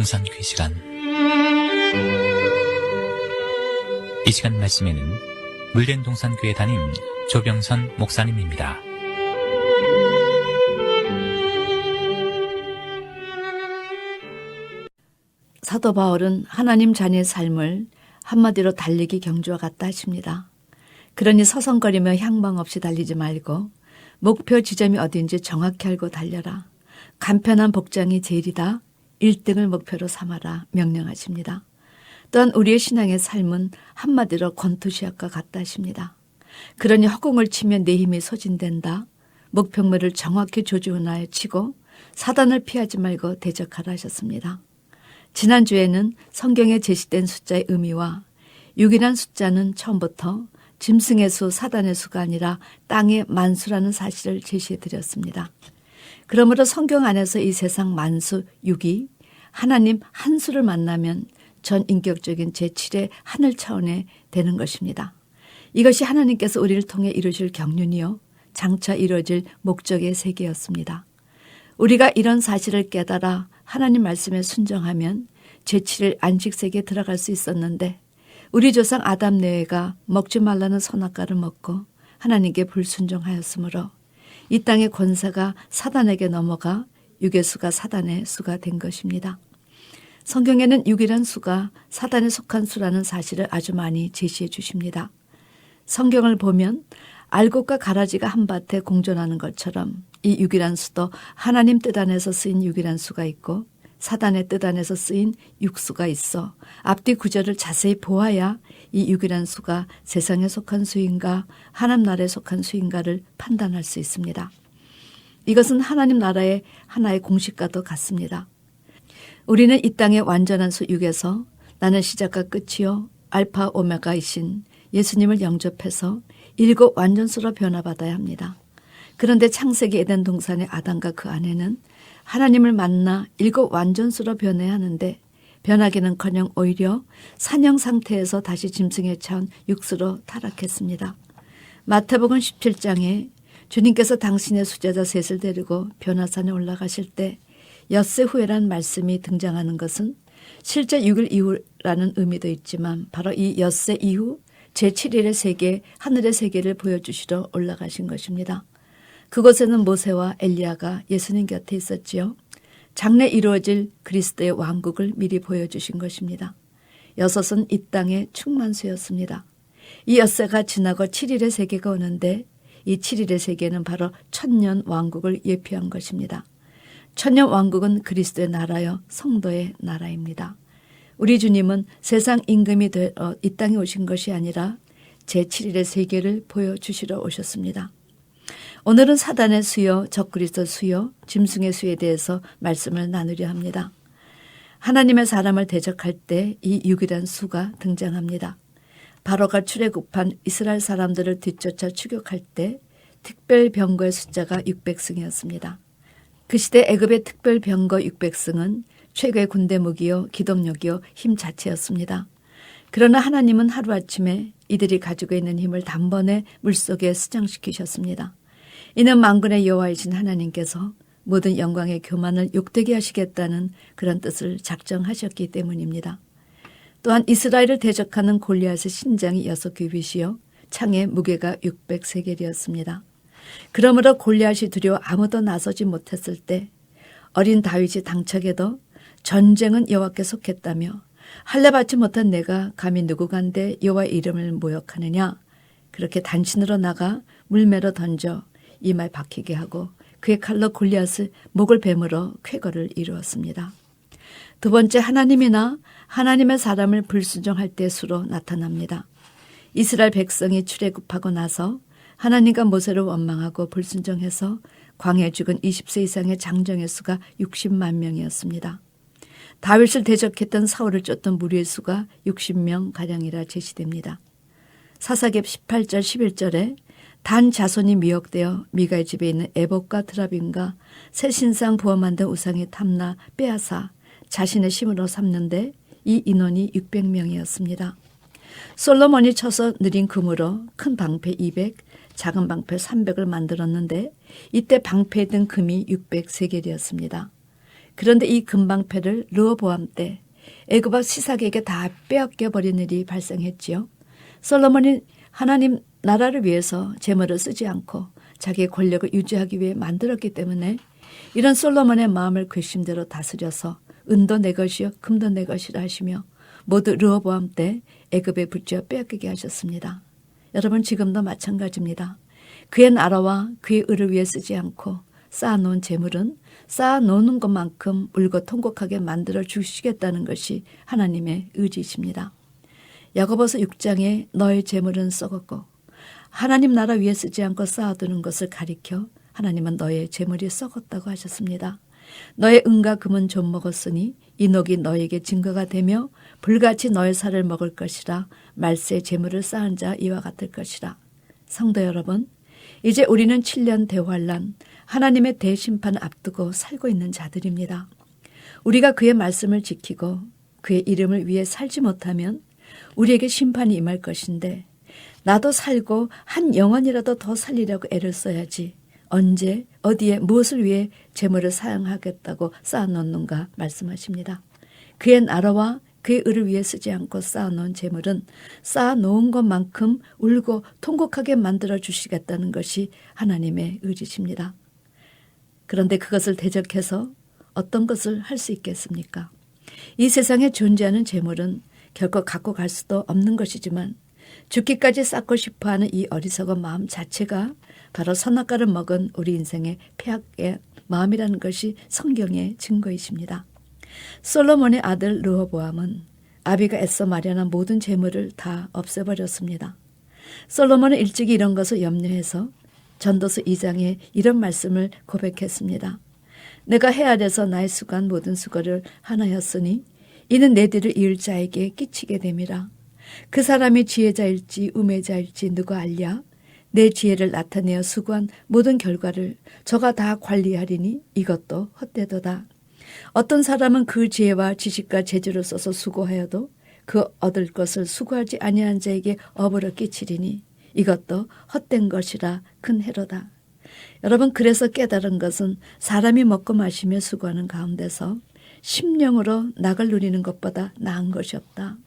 동산교회 시간. 이 시간 말씀에는 물된 동산교회 담임 조병선 목사님입니다. 사도 바울은 하나님 자녀의 삶을 한마디로 달리기 경주와 같다 하십니다. 그러니 서성거리며 향방 없이 달리지 말고 목표 지점이 어딘지 정확히 알고 달려라. 간편한 복장이 제일이다. 1등을 목표로 삼아라 명령하십니다. 또한 우리의 신앙의 삶은 한마디로 권투시합과 같다 하십니다. 그러니 허공을 치면 내 힘이 소진된다. 목표물을 정확히 조준하여 치고 사단을 피하지 말고 대적하라 하셨습니다. 지난주에는 성경에 제시된 숫자의 의미와 6이란 숫자는 처음부터 짐승의 수, 사단의 수가 아니라 땅의 만수라는 사실을 제시해 드렸습니다. 그러므로 성경 안에서 이 세상 만수 6이 하나님 한 수를 만나면 전 인격적인 제7의 하늘 차원에 되는 것입니다. 이것이 하나님께서 우리를 통해 이루실 경륜이요 장차 이루어질 목적의 세계였습니다. 우리가 이런 사실을 깨달아 하나님 말씀에 순종하면 제7일 안식세계에 들어갈 수 있었는데 우리 조상 아담 레위가 먹지 말라는 선악과를 먹고 하나님께 불순종하였으므로 이 땅의 권세가 사단에게 넘어가 6의 수가 사단의 수가 된 것입니다. 성경에는 6이란 수가 사단에 속한 수라는 사실을 아주 많이 제시해 주십니다. 성경을 보면 알곡과 가라지가 한밭에 공존하는 것처럼 이 6이란 수도 하나님 뜻 안에서 쓰인 6이란 수가 있고 사단의 뜻 안에서 쓰인 6수가 있어 앞뒤 구절을 자세히 보아야 이 6이란 수가 세상에 속한 수인가 하나님 나라에 속한 수인가를 판단할 수 있습니다. 이것은 하나님 나라의 하나의 공식과도 같습니다. 우리는 이 땅의 완전한 수 6에서 나는 시작과 끝이요 알파 오메가이신 예수님을 영접해서 7 완전수로 변화받아야 합니다. 그런데 창세기 에덴 동산의 아담과 그 아내는 하나님을 만나 7 완전수로 변해야 하는데 변하기는커녕 오히려 산형 상태에서 다시 짐승에 차온 육수로 타락했습니다. 마태복음 17장에 주님께서 당신의 수제자 셋을 데리고 변화산에 올라가실 때 엿새 후에란 말씀이 등장하는 것은 실제 6일 이후라는 의미도 있지만 바로 이 엿새 이후 제7일의 세계, 하늘의 세계를 보여주시러 올라가신 것입니다. 그곳에는 모세와 엘리야가 예수님 곁에 있었지요. 장래 이루어질 그리스도의 왕국을 미리 보여주신 것입니다. 6은 이 땅의 충만수였습니다. 이 엿새가 지나고 7일의 세계가 오는데 이 7일의 세계는 바로 천년 왕국을 예표한 것입니다. 천년 왕국은 그리스도의 나라요 성도의 나라입니다. 우리 주님은 세상 임금이 되어 이 땅에 오신 것이 아니라 제7일의 세계를 보여주시러 오셨습니다. 오늘은 사단의 수요, 적그리스도 수요, 짐승의 수에 대해서 말씀을 나누려 합니다. 하나님의 사람을 대적할 때 이 6이란 수가 등장합니다. 바로가 출애굽한 이스라엘 사람들을 뒤쫓아 추격할 때 특별병거의 숫자가 600승이었습니다. 그 시대 애굽의 특별병거 600승은 최고의 군대 무기요, 기동력이요, 힘 자체였습니다. 그러나 하나님은 하루아침에 이들이 가지고 있는 힘을 단번에 물속에 수장시키셨습니다. 이는 만군의 여호와이신 하나님께서 모든 영광의 교만을 욕되게 하시겠다는 그런 뜻을 작정하셨기 때문입니다. 또한 이스라엘을 대적하는 골리앗의 신장이 6규빗이요 창의 무게가 600세겔이었습니다. 그러므로 골리앗이 두려워 아무도 나서지 못했을 때 어린 다윗이 당차게도 전쟁은 여호와께 속했다며 할례 받지 못한 내가 감히 누구간데 여호와의 이름을 모욕하느냐 그렇게 단신으로 나가 물매로 던져 이마에 박히게 하고 그의 칼로 골리앗의 목을 베물어 쾌거를 이루었습니다. 두 번째 하나님이나 하나님의 사람을 불순종할 때 수로 나타납니다. 이스라엘 백성이 출애굽하고 나서 하나님과 모세를 원망하고 불순종해서 광야에 죽은 20세 이상의 장정의 수가 60만 명이었습니다. 다윗을 대적했던 사울을 쫓던 무리의 수가 60명가량이라 제시됩니다. 사사기 18절 11절에 단 자손이 미혹되어 미가의 집에 있는 에봇과 드라빔과 새 신상 부어 만든 우상의 탐나 빼앗아 자신의 심으로 삼는데 이 인원이 600명이었습니다. 솔로몬이 쳐서 느린 금으로 큰 방패 200, 작은 방패 300을 만들었는데 이때 방패에 든 금이 600세겔이었습니다. 그런데 이 금방패를 르호보암 때 애굽 시삭에게 다 빼앗겨 버린 일이 발생했지요. 솔로몬이 하나님 나라를 위해서 재물을 쓰지 않고 자기의 권력을 유지하기 위해 만들었기 때문에 이런 솔로몬의 마음을 괘씸대로 다스려서 은도 내 것이요 금도 내 것이라 하시며 모두 르호보암 때 애굽에 붙여 빼앗기게 하셨습니다. 여러분 지금도 마찬가지입니다. 그의 나라와 그의 의를 위해 쓰지 않고 쌓아놓은 재물은 쌓아놓는 것만큼 울고 통곡하게 만들어 주시겠다는 것이 하나님의 의지이십니다. 야고보서 6장에 너의 재물은 썩었고 하나님 나라 위에 쓰지 않고 쌓아두는 것을 가리켜 하나님은 너의 재물이 썩었다고 하셨습니다. 너의 은과 금은 좀 먹었으니 이 녹이 너에게 증거가 되며 불같이 너의 살을 먹을 것이라 말세의 재물을 쌓은 자 이와 같을 것이라. 성도 여러분, 이제 우리는 7년 대환란 하나님의 대심판을 앞두고 살고 있는 자들입니다. 우리가 그의 말씀을 지키고 그의 이름을 위해 살지 못하면 우리에게 심판이 임할 것인데 나도 살고 한 영혼이라도 더 살리려고 애를 써야지 언제 어디에 무엇을 위해 재물을 사용하겠다고 쌓아놓는가 말씀하십니다. 그의 나라와 그의 의를 위해 쓰지 않고 쌓아놓은 재물은 쌓아놓은 것만큼 울고 통곡하게 만들어 주시겠다는 것이 하나님의 의지십니다. 그런데 그것을 대적해서 어떤 것을 할 수 있겠습니까? 이 세상에 존재하는 재물은 결코 갖고 갈 수도 없는 것이지만 죽기까지 쌓고 싶어하는 이 어리석은 마음 자체가 바로 선악과를 먹은 우리 인생의 폐악의 마음이라는 것이 성경의 증거이십니다. 솔로몬의 아들 르호보암은 아비가 애써 마련한 모든 재물을 다 없애버렸습니다. 솔로몬은 일찍이 이런 것을 염려해서 전도서 2장에 이런 말씀을 고백했습니다. 내가 해 아래서 나의 수고한 모든 수고를 하나였으니 이는 내 뒤를 이을 자에게 끼치게 됨이라. 그 사람이 지혜자일지 우매자일지 누가 알랴? 내 지혜를 나타내어 수고한 모든 결과를 저가 다 관리하리니 이것도 헛되도다. 어떤 사람은 그 지혜와 지식과 재주를 써서 수고하여도 그 얻을 것을 수고하지 아니한 자에게 업으로 끼치리니 이것도 헛된 것이라 큰 해로다. 여러분, 그래서 깨달은 것은 사람이 먹고 마시며 수고하는 가운데서 심령으로 낙을 누리는 것보다 나은 것이 없다.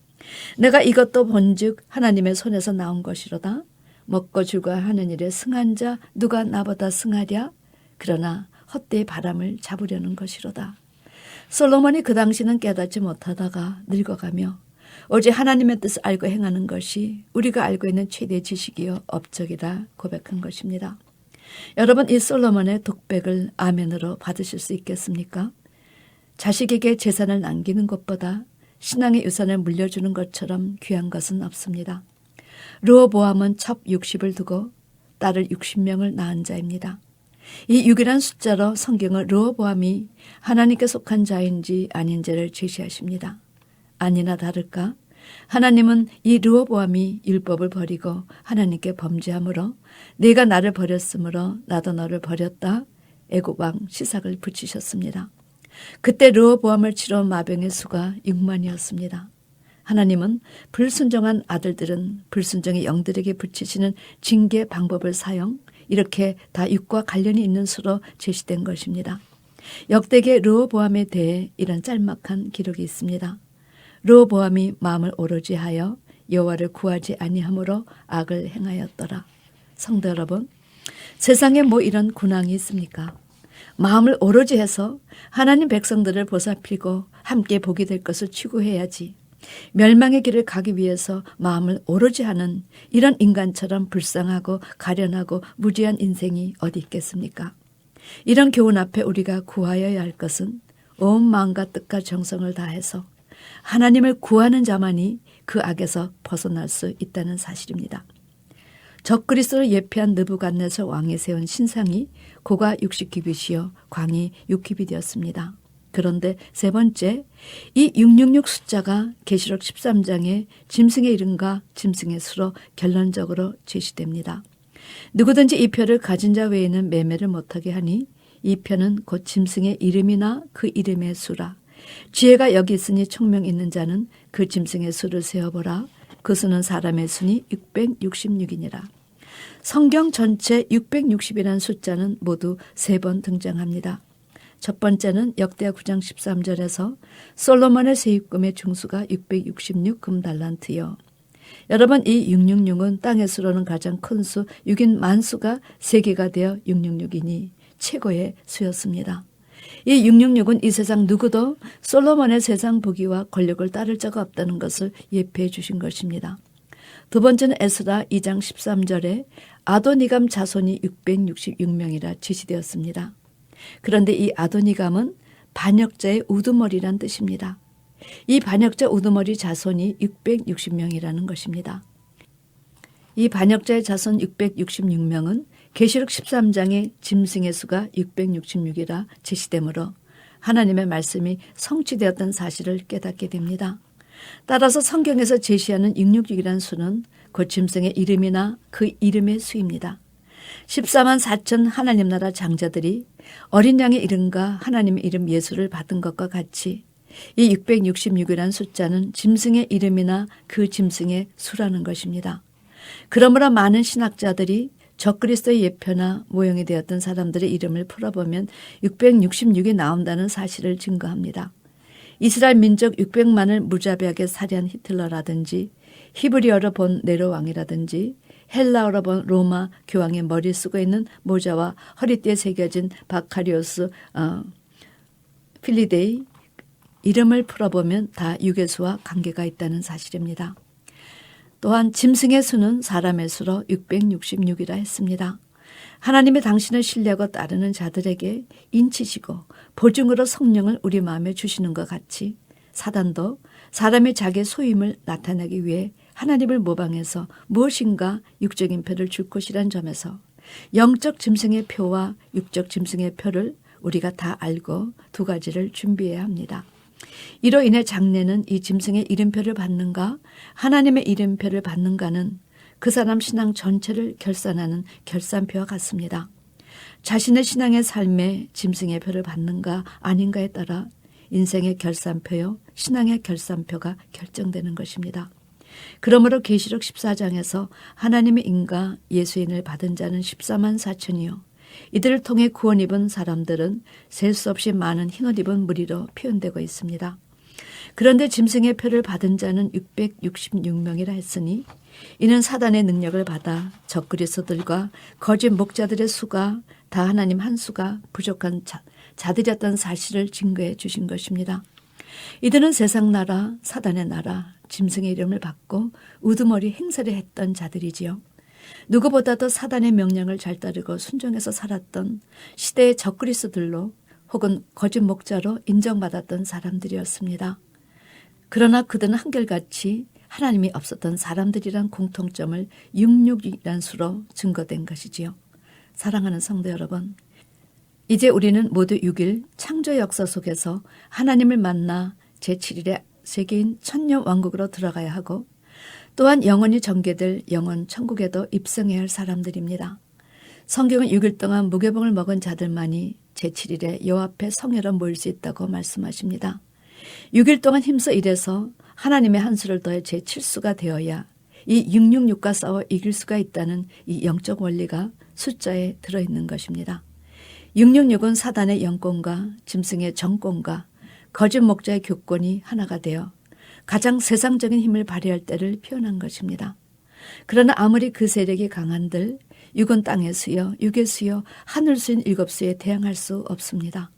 내가 이것도 본즉 하나님의 손에서 나온 것이로다. 먹고 죽어 하는 일에 승한 자 누가 나보다 승하랴? 그러나 헛되이 바람을 잡으려는 것이로다. 솔로몬이 그 당시는 깨닫지 못하다가 늙어가며 오직 하나님의 뜻을 알고 행하는 것이 우리가 알고 있는 최대 지식이요 업적이라 고백한 것입니다. 여러분, 이 솔로몬의 독백을 아멘으로 받으실 수 있겠습니까? 자식에게 재산을 남기는 것보다 신앙의 유산을 물려주는 것처럼 귀한 것은 없습니다. 르호보암은 첩 60을 두고 딸을 60명을 낳은 자입니다. 이 6이란 숫자로 성경은 르호보암이 하나님께 속한 자인지 아닌지를 제시하십니다. 아니나 다를까 하나님은 이 르호보암이 율법을 버리고 하나님께 범죄함으로 네가 나를 버렸으므로 나도 너를 버렸다. 애굽 왕 시삭을 붙이셨습니다. 그때 르호보암을 치러 마병의 수가 6만이었습니다. 하나님은 불순종한 아들들은 불순종의 영들에게 붙이시는 징계 방법을 사용 이렇게 다 육과 관련이 있는 수로 제시된 것입니다. 역대기 르호보암에 대해 이런 짤막한 기록이 있습니다. 르호보암이 마음을 오로지 하여 여호와를 구하지 아니하므로 악을 행하였더라. 성도 여러분, 세상에 뭐 이런 군왕이 있습니까? 마음을 오로지 해서 하나님 백성들을 보살피고 함께 복이 될 것을 추구해야지 멸망의 길을 가기 위해서 마음을 오로지 하는 이런 인간처럼 불쌍하고 가련하고 무지한 인생이 어디 있겠습니까? 이런 교훈 앞에 우리가 구하여야 할 것은 온 마음과 뜻과 정성을 다해서 하나님을 구하는 자만이 그 악에서 벗어날 수 있다는 사실입니다. 적그리스도를 예표한 느부갓네살 왕이 세운 신상이 고가 60규빗이요 광이 6규빗 되었습니다. 그런데 세 번째, 이 666 숫자가 계시록 13장의 짐승의 이름과 짐승의 수로 결론적으로 제시됩니다. 누구든지 이 표를 가진 자 외에는 매매를 못하게 하니 이 표는 곧 짐승의 이름이나 그 이름의 수라. 지혜가 여기 있으니 총명 있는 자는 그 짐승의 수를 세어보라. 그 수는 사람의 수니 666이니라. 성경 전체 660이라는 숫자는 모두 3번 등장합니다. 첫 번째는 역대하 9장 13절에서 솔로몬의 세입금의 중수가 666 금달란트요. 여러분, 이 666은 땅의 수로는 가장 큰 수 6인 만수가 세개가 되어 666이니 최고의 수였습니다. 이 666은 이 세상 누구도 솔로몬의 세상 부귀와 권력을 따를 자가 없다는 것을 예표해 주신 것입니다. 두 번째는 에스라 2장 13절에 아도니감 자손이 666명이라 지시되었습니다. 그런데 이 아도니감은 반역자의 우두머리란 뜻입니다. 이 반역자 우두머리 자손이 660명이라는 것입니다. 이 반역자의 자손 666명은 계시록 13장의 짐승의 수가 666이라 제시되므로 하나님의 말씀이 성취되었던 사실을 깨닫게 됩니다. 따라서 성경에서 제시하는 666이라는 수는 곧 짐승의 이름이나 그 이름의 수입니다. 14만 4천 하나님 나라 장자들이 어린 양의 이름과 하나님의 이름 예수를 받은 것과 같이 이 666이라는 숫자는 짐승의 이름이나 그 짐승의 수라는 것입니다. 그러므로 많은 신학자들이 적그리스도의 예표나 모형이 되었던 사람들의 이름을 풀어보면 666이 나온다는 사실을 증거합니다. 이스라엘 민족 600만을 무자비하게 살해한 히틀러라든지 히브리어로 본 네로 왕이라든지 헬라어로 본 로마 교황의 머리 쓰고 있는 모자와 허리띠에 새겨진 바카리오스 필리데이 이름을 풀어보면 다 유괴수와 관계가 있다는 사실입니다. 또한 짐승의 수는 사람의 수로 666이라 했습니다. 하나님이 당신을 신뢰하고 따르는 자들에게 인치시고 보증으로 성령을 우리 마음에 주시는 것 같이 사단도 사람이 자기의 소임을 나타내기 위해 하나님을 모방해서 무엇인가 육적인 표를 줄 것이란 점에서 영적 짐승의 표와 육적 짐승의 표를 우리가 다 알고 두 가지를 준비해야 합니다. 이로 인해 장래는 이 짐승의 이름표를 받는가 하나님의 이름표를 받는가는 그 사람 신앙 전체를 결산하는 결산표와 같습니다. 자신의 신앙의 삶에 짐승의 표를 받는가 아닌가에 따라 인생의 결산표요 신앙의 결산표가 결정되는 것입니다. 그러므로 계시록 14장에서 하나님의 인과 예수인을 받은 자는 14만 4천이요 이들을 통해 구원 입은 사람들은 셀 수 없이 많은 흰옷 입은 무리로 표현되고 있습니다. 그런데 짐승의 표를 받은 자는 666명이라 했으니 이는 사단의 능력을 받아 적그리스도들과 거짓 목자들의 수가 다 하나님 한 수가 부족한 자들이었던 사실을 증거해 주신 것입니다. 이들은 세상 나라, 사단의 나라, 짐승의 이름을 받고 우두머리 행세를 했던 자들이지요. 누구보다도 사단의 명령을 잘 따르고 순종해서 살았던 시대의 적그리스도들로 혹은 거짓 목자로 인정받았던 사람들이었습니다. 그러나 그들은 한결같이 하나님이 없었던 사람들이란 공통점을 666이란 수로 증거된 것이지요. 사랑하는 성도 여러분, 이제 우리는 모두 6일 창조 역사 속에서 하나님을 만나 제7일에 세계인 천년 왕국으로 들어가야 하고 또한 영원히 전개될 영원 천국에도 입성해야 할 사람들입니다. 성경은 6일 동안 무교병을 먹은 자들만이 제7일에 여호와 앞에 성회로 모일 수 있다고 말씀하십니다. 6일 동안 힘써 일해서 하나님의 한 수를 더해 제7수가 되어야 이 666과 싸워 이길 수가 있다는 이 영적 원리가 숫자에 들어있는 것입니다. 666은 사단의 영권과 짐승의 정권과 거짓 목자의 교권이 하나가 되어 가장 세상적인 힘을 발휘할 때를 표현한 것입니다. 그러나 아무리 그 세력이 강한들 6은 땅의 수여, 6의 수여, 하늘 수인 7수에 대항할 수 없습니다.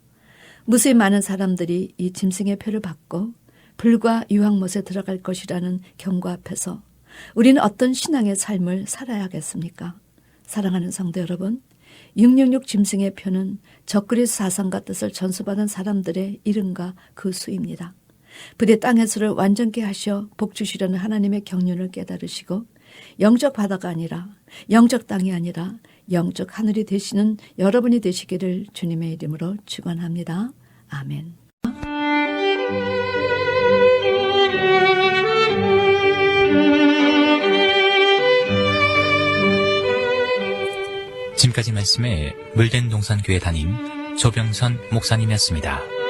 무수히 많은 사람들이 이 짐승의 표를 받고 불과 유황못에 들어갈 것이라는 경고 앞에서 우리는 어떤 신앙의 삶을 살아야 하겠습니까? 사랑하는 성도 여러분, 666 짐승의 표는 적그리스도 사상과 뜻을 전수받은 사람들의 이름과 그 수입니다. 부디 땅의 수를 완전케 하셔 복 주시려는 하나님의 경륜을 깨달으시고 영적 바다가 아니라 영적 땅이 아니라 영적 하늘이 되시는 여러분이 되시기를 주님의 이름으로 축원합니다. 아멘. 지금까지 말씀에 물된 동산교회 담임 조병선 목사님이었습니다.